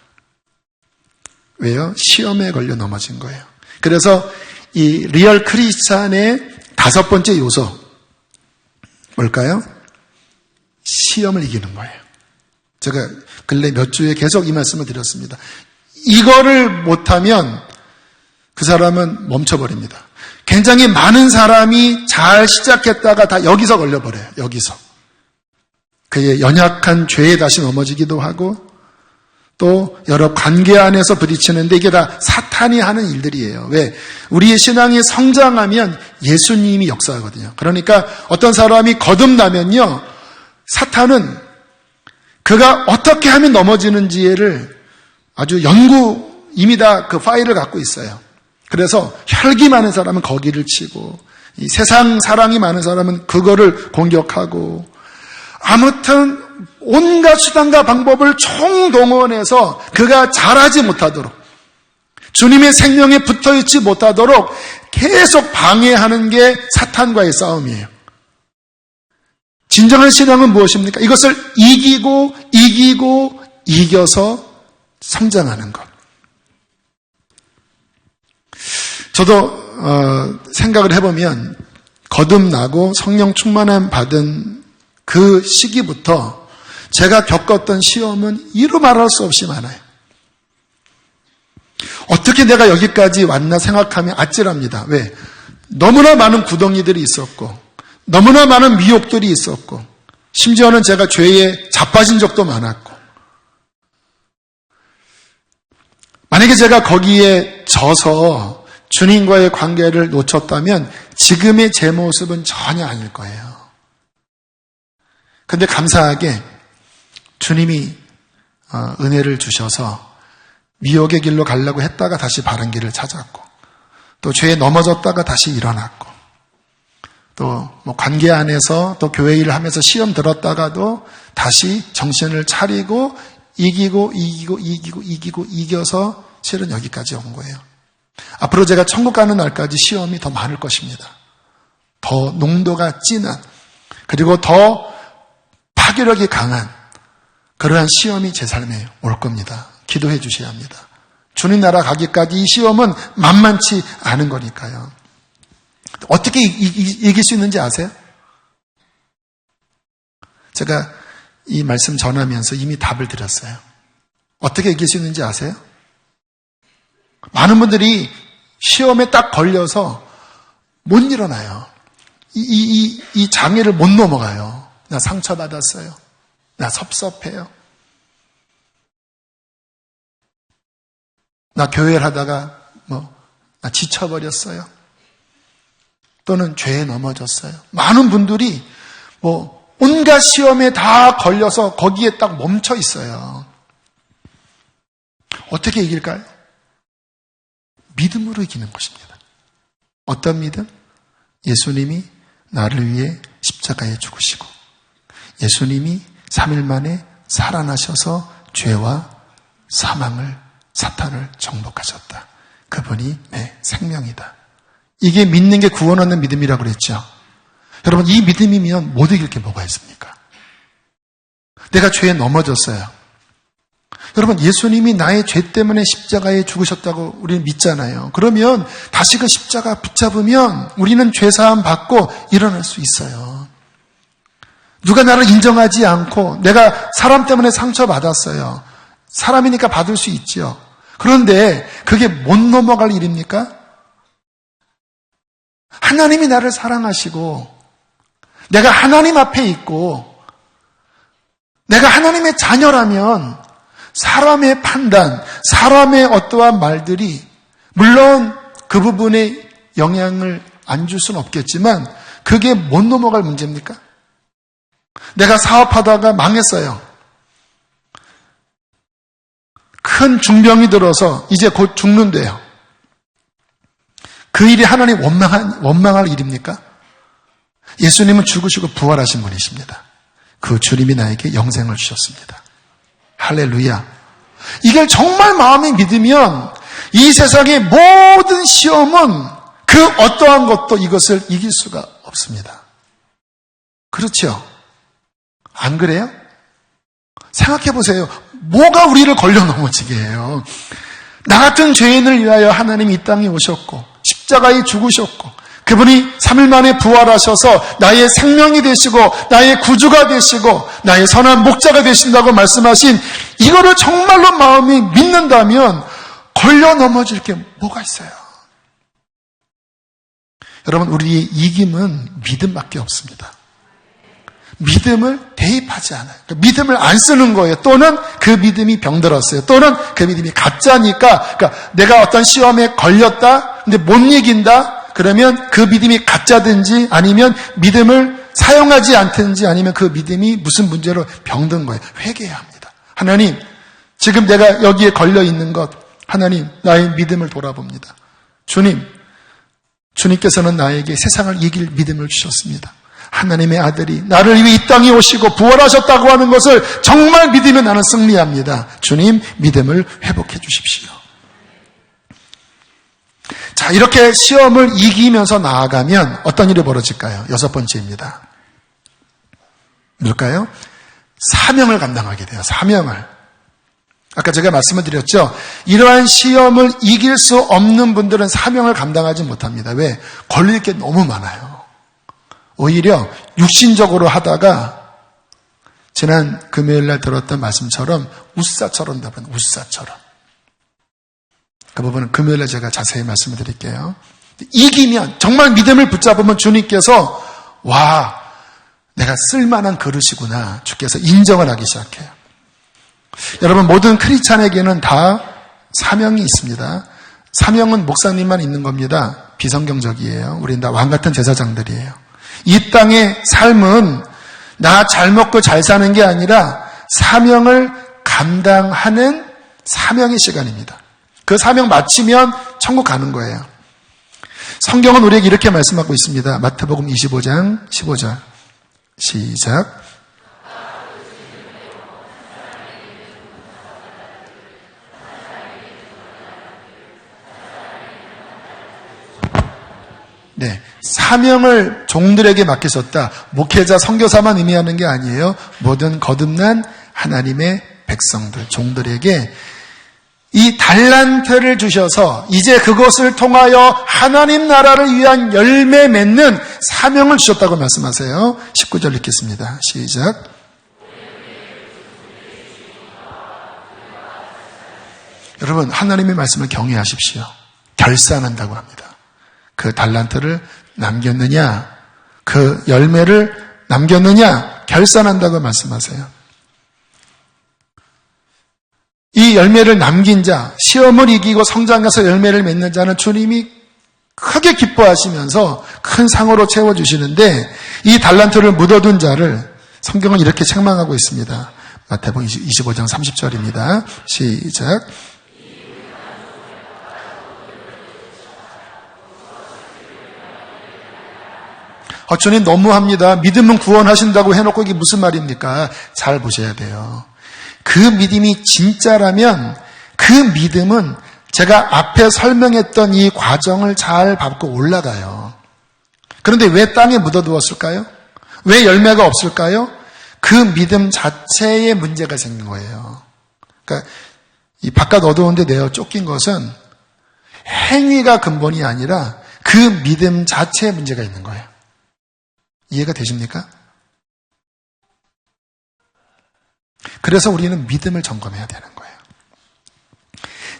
왜요? 시험에 걸려 넘어진 거예요. 그래서 이 리얼 크리스찬의 5번째 요소, 뭘까요? 시험을 이기는 거예요. 제가 근래 몇 주에 계속 이 말씀을 드렸습니다. 이거를 못하면 그 사람은 멈춰버립니다. 굉장히 많은 사람이 잘 시작했다가 다 여기서 걸려버려요. 여기서. 그의 연약한 죄에 다시 넘어지기도 하고, 또 여러 관계 안에서 부딪히는데 이게 다 사탄이 하는 일들이에요. 왜? 우리의 신앙이 성장하면 예수님이 역사하거든요. 그러니까 어떤 사람이 거듭나면요, 사탄은 그가 어떻게 하면 넘어지는지를 아주 이미 다 그 파일을 갖고 있어요. 그래서 혈기 많은 사람은 거기를 치고, 이 세상 사랑이 많은 사람은 그거를 공격하고, 아무튼 온갖 수단과 방법을 총동원해서 그가 잘하지 못하도록, 주님의 생명에 붙어있지 못하도록 계속 방해하는 게 사탄과의 싸움이에요. 진정한 신앙은 무엇입니까? 이것을 이겨서 성장하는 것. 저도 생각을 해보면 거듭나고 성령 충만함 받은 그 시기부터 제가 겪었던 시험은 이루 말할 수 없이 많아요. 어떻게 내가 여기까지 왔나 생각하면 아찔합니다. 왜? 너무나 많은 구덩이들이 있었고, 너무나 많은 미혹들이 있었고, 심지어는 제가 죄에 자빠진 적도 많았고, 만약에 제가 거기에 져서 주님과의 관계를 놓쳤다면 지금의 제 모습은 전혀 아닐 거예요. 근데 감사하게 주님이 은혜를 주셔서 미혹의 길로 가려고 했다가 다시 바른 길을 찾았고, 또 죄에 넘어졌다가 다시 일어났고, 또 뭐 관계 안에서 또 교회 일을 하면서 시험 들었다가도 다시 정신을 차리고 이겨서 실은 여기까지 온 거예요. 앞으로 제가 천국 가는 날까지 시험이 더 많을 것입니다. 더 농도가 진한, 그리고 더 파괴력이 강한 그러한 시험이 제 삶에 올 겁니다. 기도해 주셔야 합니다. 주님 나라 가기까지 이 시험은 만만치 않은 거니까요. 어떻게 이길 수 있는지 아세요? 제가 이 말씀 전하면서 이미 답을 드렸어요. 어떻게 이길 수 있는지 아세요? 많은 분들이 시험에 딱 걸려서 못 일어나요. 이 장애를 못 넘어가요. 나 상처받았어요. 나 섭섭해요. 나 교회를 하다가 나 지쳐버렸어요. 또는 죄에 넘어졌어요. 많은 분들이 온갖 시험에 다 걸려서 거기에 딱 멈춰 있어요. 어떻게 이길까요? 믿음으로 이기는 것입니다. 어떤 믿음? 예수님이 나를 위해 십자가에 죽으시고, 예수님이 3일 만에 살아나셔서 죄와 사망을, 사탄을 정복하셨다. 그분이 내 생명이다. 이게 믿는 게 구원 얻는 믿음이라고 그랬죠. 여러분, 이 믿음이면 못 이길 게 뭐가 있습니까? 내가 죄에 넘어졌어요. 여러분, 예수님이 나의 죄 때문에 십자가에 죽으셨다고 우리는 믿잖아요. 그러면 다시 그 십자가 붙잡으면 우리는 죄사함 받고 일어날 수 있어요. 누가 나를 인정하지 않고 내가 사람 때문에 상처받았어요. 사람이니까 받을 수 있죠. 그런데 그게 못 넘어갈 일입니까? 하나님이 나를 사랑하시고 내가 하나님 앞에 있고 내가 하나님의 자녀라면 사람의 판단, 사람의 어떠한 말들이 물론 그 부분에 영향을 안 줄 수는 없겠지만 그게 못 넘어갈 문제입니까? 내가 사업하다가 망했어요. 큰 중병이 들어서 이제 곧 죽는데요. 그 일이 하나님 원망할 일입니까? 예수님은 죽으시고 부활하신 분이십니다. 그 주님이 나에게 영생을 주셨습니다. 할렐루야. 이걸 정말 마음에 믿으면 이 세상의 모든 시험은 그 어떠한 것도 이것을 이길 수가 없습니다. 그렇죠? 안 그래요? 생각해 보세요. 뭐가 우리를 걸려 넘어지게 해요? 나 같은 죄인을 위하여 하나님이 이 땅에 오셨고 십자가에 죽으셨고 그분이 3일 만에 부활하셔서 나의 생명이 되시고 나의 구주가 되시고 나의 선한 목자가 되신다고 말씀하신 이거를 정말로 마음이 믿는다면 걸려 넘어질 게 뭐가 있어요? 여러분, 우리의 이김은 믿음밖에 없습니다. 믿음을 대입하지 않아요. 그러니까 믿음을 안 쓰는 거예요. 또는 그 믿음이 병들었어요. 또는 그 믿음이 가짜니까, 그러니까 내가 어떤 시험에 걸렸다, 근데 못 이긴다, 그러면 그 믿음이 가짜든지 아니면 믿음을 사용하지 않든지 아니면 그 믿음이 무슨 문제로 병든 거예요. 회개해야 합니다. 하나님, 지금 내가 여기에 걸려 있는 것, 하나님, 나의 믿음을 돌아봅니다. 주님께서는 나에게 세상을 이길 믿음을 주셨습니다. 하나님의 아들이 나를 위해 이 땅에 오시고 부활하셨다고 하는 것을 정말 믿으면 나는 승리합니다. 주님, 믿음을 회복해 주십시오. 자, 이렇게 시험을 이기면서 나아가면 어떤 일이 벌어질까요? 6번째입니다. 뭘까요? 사명을 감당하게 돼요. 사명을. 아까 제가 말씀을 드렸죠. 이러한 시험을 이길 수 없는 분들은 사명을 감당하지 못합니다. 왜? 걸릴 게 너무 많아요. 오히려 육신적으로 하다가 지난 금요일 날 들었던 말씀처럼 웃사처럼 답은 웃사처럼. 그 부분은 금요일 날 제가 자세히 말씀을 드릴게요. 이기면 정말 믿음을 붙잡으면 주님께서 와, 내가 쓸만한 그릇이구나. 주께서 인정을 하기 시작해요. 여러분, 모든 크리스찬에게는 다 사명이 있습니다. 사명은 목사님만 있는 겁니다. 비성경적이에요. 우린 다 왕같은 제사장들이에요. 이 땅의 삶은 나 잘 먹고 잘 사는 게 아니라 사명을 감당하는 사명의 시간입니다. 그 사명 마치면 천국 가는 거예요. 성경은 우리에게 이렇게 말씀하고 있습니다. 마태복음 25장 15절 시작. 네, 사명을 종들에게 맡기셨다. 목회자, 선교사만 의미하는 게 아니에요. 모든 거듭난 하나님의 백성들, 종들에게 이 달란트를 주셔서 이제 그것을 통하여 하나님 나라를 위한 열매 맺는 사명을 주셨다고 말씀하세요. 19절 읽겠습니다. 시작. 여러분, 하나님의 말씀을 경외하십시오. 결산한다고 합니다. 그 달란트를 남겼느냐, 그 열매를 남겼느냐, 결산한다고 말씀하세요. 이 열매를 남긴 자, 시험을 이기고 성장해서 열매를 맺는 자는 주님이 크게 기뻐하시면서 큰 상으로 채워주시는데, 이 달란트를 묻어둔 자를 성경은 이렇게 책망하고 있습니다. 마태복음 25장 30절입니다. 시작. 주님 너무합니다. 믿음은 구원하신다고 해놓고 이게 무슨 말입니까? 잘 보셔야 돼요. 그 믿음이 진짜라면 그 믿음은 제가 앞에 설명했던 이 과정을 잘 밟고 올라가요. 그런데 왜 땅에 묻어두었을까요? 왜 열매가 없을까요? 그 믿음 자체에 문제가 생긴 거예요. 그러니까 이 바깥 어두운데 내어 쫓긴 것은 행위가 근본이 아니라 그 믿음 자체에 문제가 있는 거예요. 이해가 되십니까? 그래서 우리는 믿음을 점검해야 되는 거예요.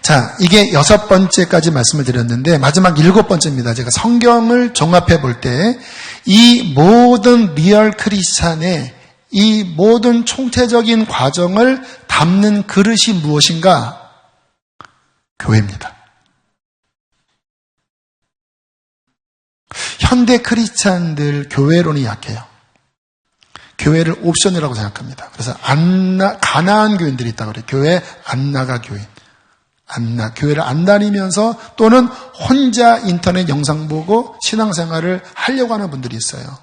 자, 이게 6번째까지 말씀을 드렸는데 마지막 7번째입니다. 제가 성경을 종합해 볼 때 이 모든 리얼 크리스찬의 이 모든 총체적인 과정을 담는 그릇이 무엇인가? 교회입니다. 현대 크리스찬들 교회론이 약해요. 교회를 옵션이라고 생각합니다. 그래서 가난한 교인들이 있다고 그래요. 교회 안 나가 교인. 교회를 안 다니면서 또는 혼자 인터넷 영상 보고 신앙생활을 하려고 하는 분들이 있어요.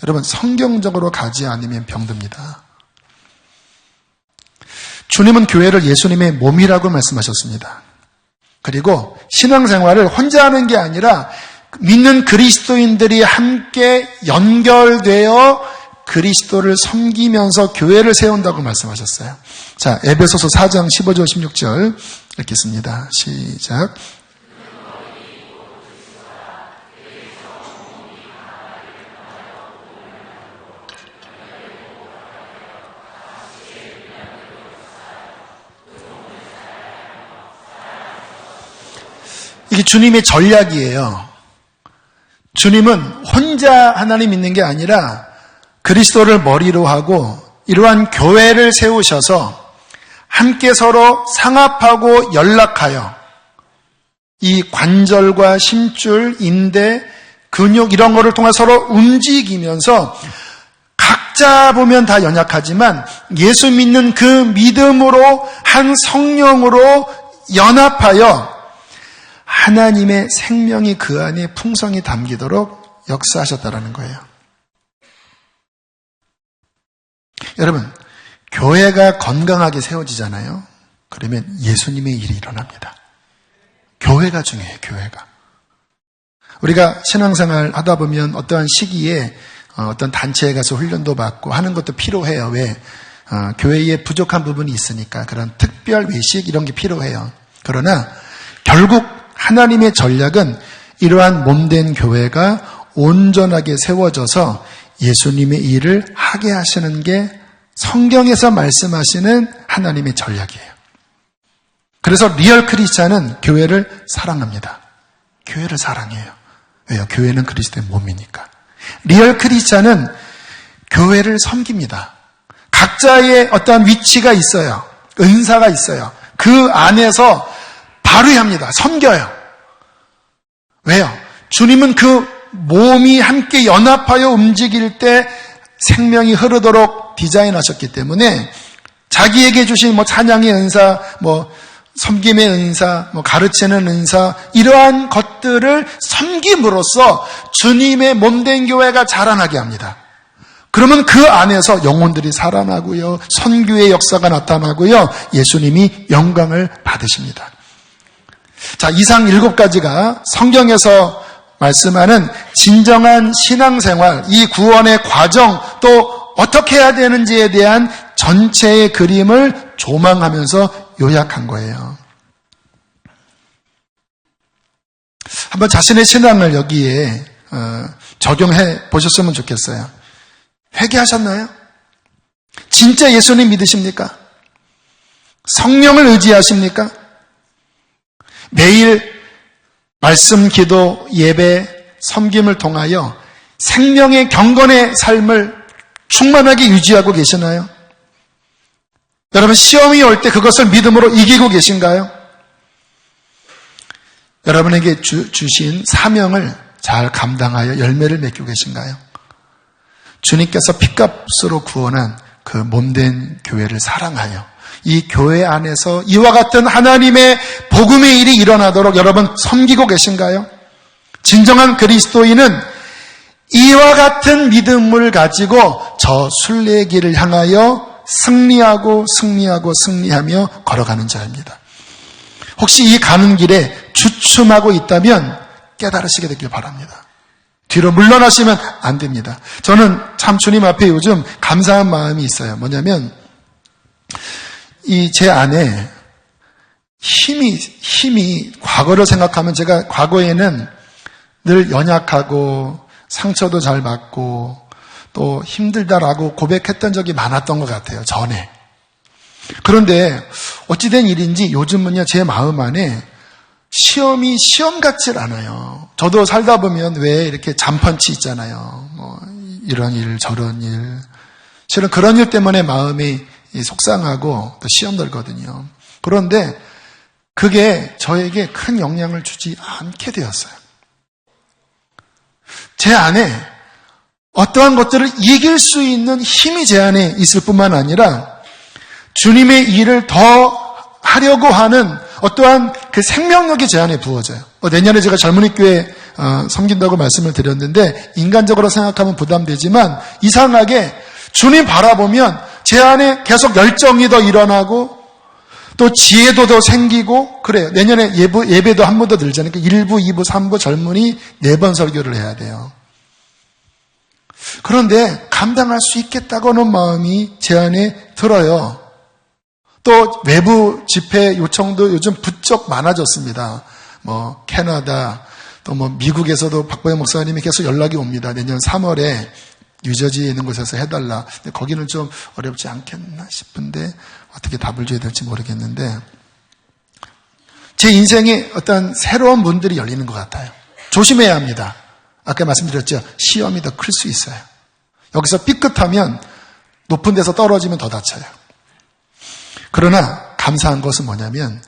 여러분, 성경적으로 가지 않으면 병듭니다. 주님은 교회를 예수님의 몸이라고 말씀하셨습니다. 그리고 신앙생활을 혼자 하는 게 아니라 믿는 그리스도인들이 함께 연결되어 그리스도를 섬기면서 교회를 세운다고 말씀하셨어요. 자, 에베소서 4장 15절 16절 읽겠습니다. 시작. 이게 주님의 전략이에요. 주님은 혼자 하나님 믿는 게 아니라 그리스도를 머리로 하고 이러한 교회를 세우셔서 함께 서로 상합하고 연락하여 이 관절과 심줄, 인대, 근육 이런 거를 통해 서로 움직이면서 각자 보면 다 연약하지만 예수 믿는 그 믿음으로 한 성령으로 연합하여 하나님의 생명이 그 안에 풍성히 담기도록 역사하셨다라는 거예요. 여러분, 교회가 건강하게 세워지잖아요. 그러면 예수님의 일이 일어납니다. 교회가 중요해요, 교회가. 우리가 신앙생활 하다 보면 어떠한 시기에 어떤 단체에 가서 훈련도 받고 하는 것도 필요해요. 왜? 교회에 부족한 부분이 있으니까 그런 특별 외식 이런 게 필요해요. 그러나 결국 하나님의 전략은 이러한 몸된 교회가 온전하게 세워져서 예수님의 일을 하게 하시는 게 성경에서 말씀하시는 하나님의 전략이에요. 그래서 리얼 크리스찬은 교회를 사랑합니다. 교회를 사랑해요. 왜요? 교회는 그리스도의 몸이니까. 리얼 크리스찬은 교회를 섬깁니다. 각자의 어떠한 위치가 있어요. 은사가 있어요. 그 안에서 발휘합니다. 섬겨요. 왜요? 주님은 그 몸이 함께 연합하여 움직일 때 생명이 흐르도록 디자인하셨기 때문에 자기에게 주신 찬양의 은사, 섬김의 은사, 가르치는 은사, 이러한 것들을 섬김으로써 주님의 몸된 교회가 자라나게 합니다. 그러면 그 안에서 영혼들이 살아나고요, 선교의 역사가 나타나고요, 예수님이 영광을 받으십니다. 자, 이상 7가지가 성경에서 말씀하는 진정한 신앙생활, 이 구원의 과정, 또 어떻게 해야 되는지에 대한 전체의 그림을 조망하면서 요약한 거예요. 한번 자신의 신앙을 여기에 적용해 보셨으면 좋겠어요. 회개하셨나요? 진짜 예수님 믿으십니까? 성령을 의지하십니까? 매일 말씀, 기도, 예배, 섬김을 통하여 생명의 경건의 삶을 충만하게 유지하고 계시나요? 여러분, 시험이 올 때 그것을 믿음으로 이기고 계신가요? 여러분에게 주신 사명을 잘 감당하여 열매를 맺고 계신가요? 주님께서 핏값으로 구원한 그 몸된 교회를 사랑하여 이 교회 안에서 이와 같은 하나님의 복음의 일이 일어나도록 여러분 섬기고 계신가요? 진정한 그리스도인은 이와 같은 믿음을 가지고 저 순례의 길을 향하여 승리하며 걸어가는 자입니다. 혹시 이 가는 길에 주춤하고 있다면 깨달으시게 되길 바랍니다. 뒤로 물러나시면 안 됩니다. 저는 참 주님 앞에 요즘 감사한 마음이 있어요. 뭐냐면 제 안에 힘이 과거를 생각하면 제가 과거에는 늘 연약하고 상처도 잘 받고 또 힘들다라고 고백했던 적이 많았던 것 같아요. 전에. 그런데 어찌된 일인지 요즘은요, 제 마음 안에 시험이 시험 같질 않아요. 저도 살다 보면 왜 이렇게 잔펀치 있잖아요. 이런 일 저런 일. 실은 그런 일 때문에 마음이 속상하고 또 시험 들거든요. 그런데 그게 저에게 큰 영향을 주지 않게 되었어요. 제 안에 어떠한 것들을 이길 수 있는 힘이 제 안에 있을 뿐만 아니라 주님의 일을 더 하려고 하는 어떠한 그 생명력이 제 안에 부어져요. 내년에 제가 젊은이 교회 섬긴다고 말씀을 드렸는데 인간적으로 생각하면 부담되지만 이상하게 주님 바라보면 제 안에 계속 열정이 더 일어나고 또 지혜도 더 생기고 그래요. 내년에 예배도 한 번 더 늘잖아요. 1부, 2부, 3부 젊은이 4번 설교를 해야 돼요. 그런데 감당할 수 있겠다고는 마음이 제 안에 들어요. 또 외부 집회 요청도 요즘 부쩍 많아졌습니다. 캐나다, 또 미국에서도 박보영 목사님이 계속 연락이 옵니다. 내년 3월에 뉴저지에 있는 곳에서 해달라. 근데 거기는 좀 어렵지 않겠나 싶은데 어떻게 답을 줘야 될지 모르겠는데 제 인생에 어떤 새로운 문들이 열리는 것 같아요. 조심해야 합니다. 아까 말씀드렸죠. 시험이 더 클 수 있어요. 여기서 삐끗하면 높은 데서 떨어지면 더 다쳐요. 그러나 감사한 것은 뭐냐면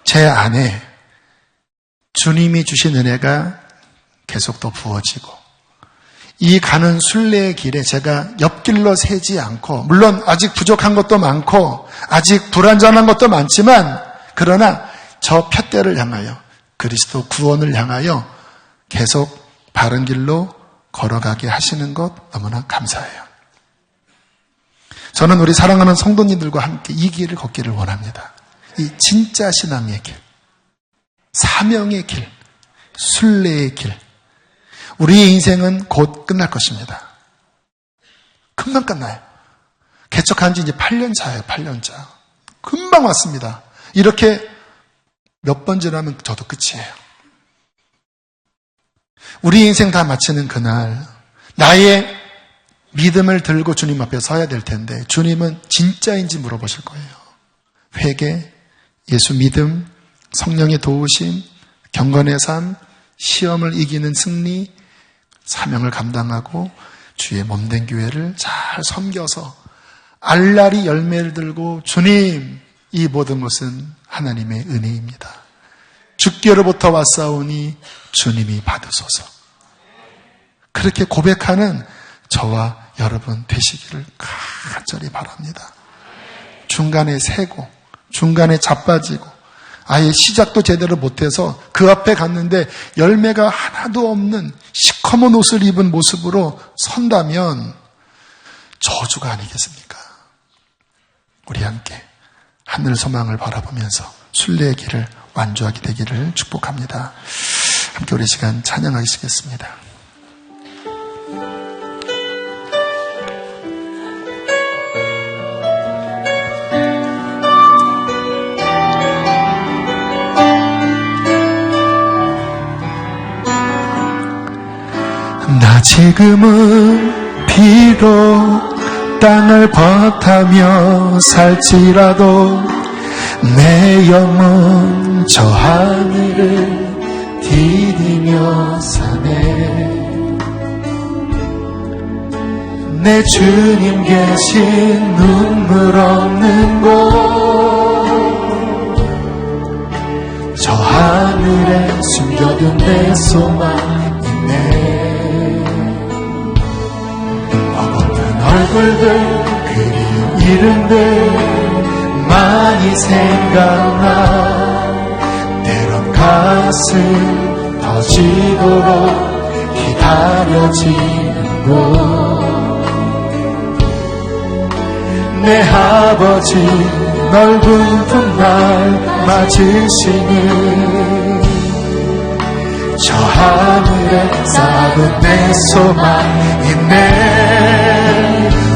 제 안에 주님이 주신 은혜가 계속 더 부어지고 이 가는 순례의 길에 제가 옆길로 새지 않고 물론 아직 부족한 것도 많고 아직 불완전한 것도 많지만 그러나 저 푯대를 향하여 그리스도 구원을 향하여 계속 바른 길로 걸어가게 하시는 것 너무나 감사해요. 저는 우리 사랑하는 성도님들과 함께 이 길을 걷기를 원합니다. 이 진짜 신앙의 길, 사명의 길, 순례의 길. 우리의 인생은 곧 끝날 것입니다. 금방 끝나요. 개척한 지 이제 8년 차예요. 8년 차. 금방 왔습니다. 이렇게 몇 번 지나면 저도 끝이에요. 우리 인생 다 마치는 그날 나의 믿음을 들고 주님 앞에 서야 될 텐데 주님은 진짜인지 물어보실 거예요. 회개, 예수 믿음, 성령의 도우심, 경건의 삶, 시험을 이기는 승리, 사명을 감당하고 주의 몸된 교회를 잘 섬겨서 알라리 열매를 들고 주님, 이 모든 것은 하나님의 은혜입니다. 주께로부터 왔사오니 주님이 받으소서. 그렇게 고백하는 저와 여러분 되시기를 간절히 바랍니다. 중간에 새고 중간에 자빠지고 아예 시작도 제대로 못해서 그 앞에 갔는데 열매가 하나도 없는 시커먼 옷을 입은 모습으로 선다면 저주가 아니겠습니까? 우리 함께 하늘 소망을 바라보면서 순례의 길을 완주하게 되기를 축복합니다. 함께 우리 시간 찬양하시겠습니다. 나 지금은 비록 땅을 버타며 살지라도 내 영혼 저 하늘을 디디며 사네. 내 주님 계신 눈물 없는 곳 저 하늘에 숨겨둔 내 소망 얼굴들 그리운 이름들 많이 생각나. 때론 가슴 터지도록 기다려지는 곳 내 아버지 넓은 품 날 맞으시는 저 하늘에 작은 내 소망 있네.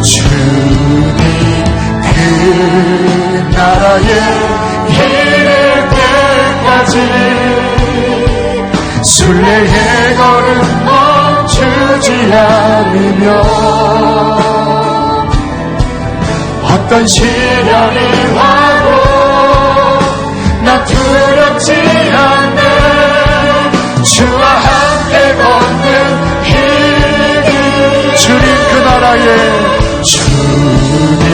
주님 그 나라에 이를 때까지 순례의 걸음 멈추지 않으며 어떤 시련이 와도 난 두렵지 않네. 주와 함께 걷는 길 주님 그 나라에 주님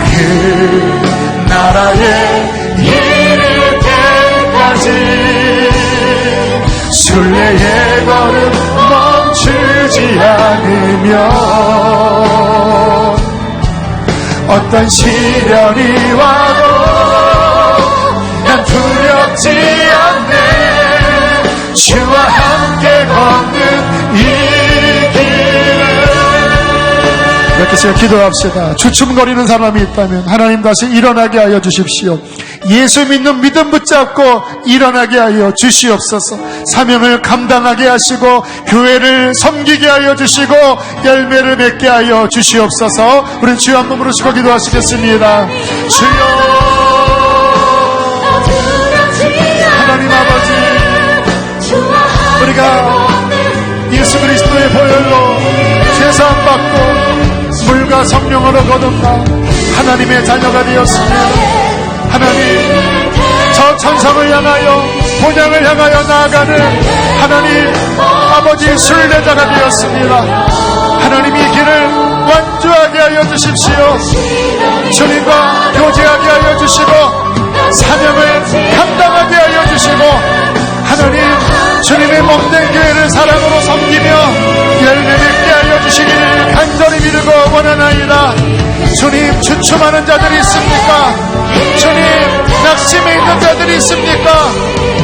그 나라에 이를 때까지 순례의 걸음 멈추지 않으며 어떤 시련이 와도 난 두렵지 않네. 주와 함께 걷는 이 길을 이렇게 제가 기도합시다. 주춤거리는 사람이 있다면 하나님 다시 일어나게 하여 주십시오. 예수 믿는 믿음 붙잡고 일어나게 하여 주시옵소서. 사명을 감당하게 하시고 교회를 섬기게 하여 주시고 열매를 맺게 하여 주시옵소서. 우리는 주여 한 번 부르시고 기도하시겠습니다. 주여 하나님 아버지 우리가 예수 그리스도의 보혈로 죄사함 받고 물과 성령으로 거듭나 하나님의 자녀가 되었습니다. 하나님 저 천성을 향하여 본향을 향하여 나아가는 하나님 아버지 순례자가 되었습니다. 하나님 이 길을 완주하게 하여 주십시오. 주님과 교제하게 하여 주시고 사명을 감당하게 하여 주시고 하나님 주님의 몸된 교회를 사랑으로 섬기며 열매 맺게 하여 주시기를 간절히 비르고 원하나이다. 주님 주춤하는 자들이 있습니까? 주님 낙심에 있는 자들이 있습니까?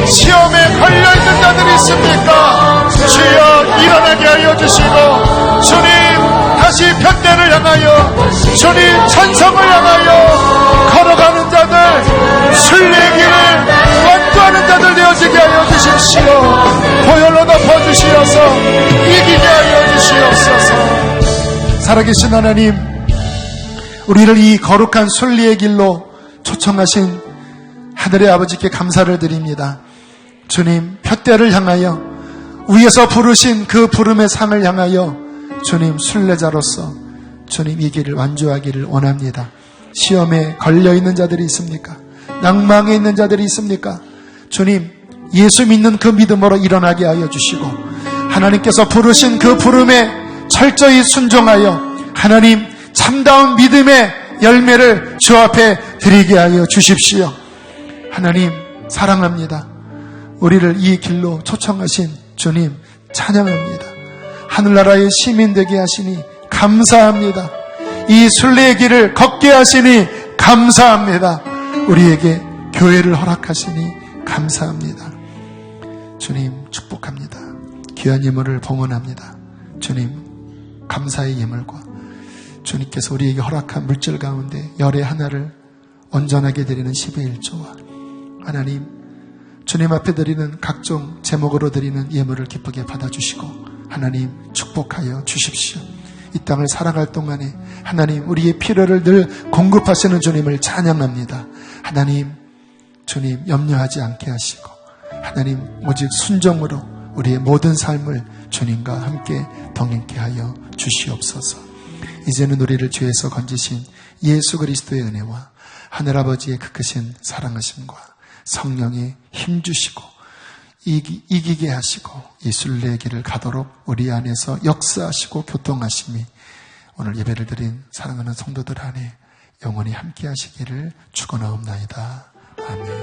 시험에 걸려있는 자들이 있습니까? 주여 일어나게 하여 주시고 주님 다시 푯대를 향하여 주님 천성을 향하여 걸어가는 자들 순례길을 완주하는 자들 되어지게 하여 주십시오. 보혈로 덮어주시어서 이기게 하여 주시옵소서. 살아계신 하나님 우리를 이 거룩한 순례의 길로 초청하신 하늘의 아버지께 감사를 드립니다. 주님 푯대를 향하여 위에서 부르신 그 부름의 상을 향하여 주님 순례자로서 주님 이 길을 완주하기를 원합니다. 시험에 걸려있는 자들이 있습니까? 낭망에 있는 자들이 있습니까? 주님 예수 믿는 그 믿음으로 일어나게 하여 주시고 하나님께서 부르신 그 부름에 철저히 순종하여 하나님 참다운 믿음의 열매를 주 앞에 드리게 하여 주십시오. 하나님 사랑합니다. 우리를 이 길로 초청하신 주님 찬양합니다. 하늘나라의 시민 되게 하시니 감사합니다. 이 순례의 길을 걷게 하시니 감사합니다. 우리에게 교회를 허락하시니 감사합니다. 주님 축복합니다. 귀한 예물을 봉헌합니다. 주님 감사의 예물과 주님께서 우리에게 허락한 물질 가운데 열의 하나를 온전하게 드리는 10의 1조와 하나님 주님 앞에 드리는 각종 제목으로 드리는 예물을 기쁘게 받아주시고 하나님 축복하여 주십시오. 이 땅을 살아갈 동안에 하나님 우리의 필요를 늘 공급하시는 주님을 찬양합니다. 하나님 주님 염려하지 않게 하시고 하나님 오직 순종으로 우리의 모든 삶을 주님과 함께 동행케 하여 주시옵소서. 이제는 우리를 죄에서 건지신 예수 그리스도의 은혜와 하늘아버지의 그 크신 사랑하심과 성령의 힘주시고 이기게 하시고 이 순례의 길을 가도록 우리 안에서 역사하시고 교통하심이 오늘 예배를 드린 사랑하는 성도들 안에 영원히 함께 하시기를 축원하옵나이다. 아멘.